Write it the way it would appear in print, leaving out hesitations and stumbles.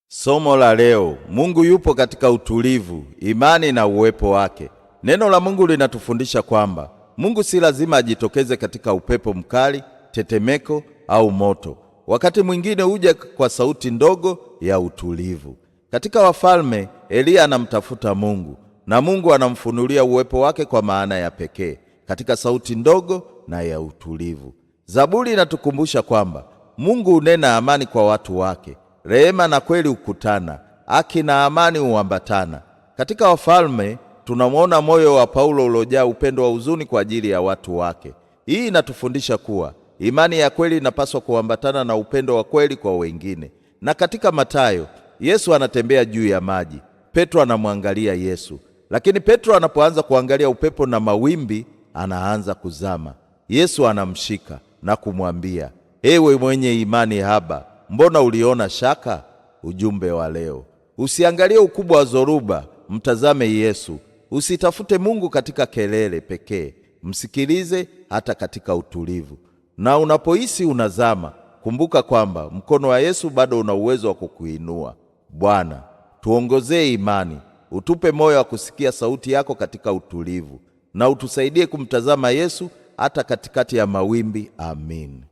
Somo la leo: Mungu yupo katika utulivu, imani na uwepo wake. Neno la Mungu linatufundisha kwamba Mungu si lazima ajitokeze katika upepo mkali, tetemeko au moto. Wakati mwingine huja kwa sauti ndogo ya utulivu. Katika Wafalme, Eliya anamtafuta Mungu na Mungu anamfunulia uwepo wake kwa maana ya pekee katika sauti ndogo na ya utulivu. Zaburi inatukumbusha kwamba Mungu hunena amani kwa watu wake. Rehema na kweli hukutana, haki na amani huambatana. Katika Wafalme tunamwona moyo wa Paulo uliojaa upendo wa huzuni kwa ajili ya watu wake. Hii inatufundisha kuwa imani ya kweli inapaswa kuambatana na upendo wa kweli kwa wengine. Na katika Mathayo, Yesu anatembea juu ya maji. Petro anamwangalia Yesu, lakini Petro anapoanza kuangalia upepo na mawimbi, anaanza kuzama. Yesu anamshika na kumwambia, ewe mwenye imani haba, mbona uliona shaka? Ujumbe wa leo: usiangalie ukubwa wa dhoruba, mtazame Yesu. Usitafute Mungu katika kelele pekee, msikilize hata katika utulivu. Na unapohisi unazama, kumbuka kwamba mkono wa Yesu bado una uwezo wa kukuinua. Bwana, tuongozee imani, utupe moyo wa kusikia sauti yako katika utulivu, na utusaidie kumtazama Yesu hata katikati ya mawimbi. Amin.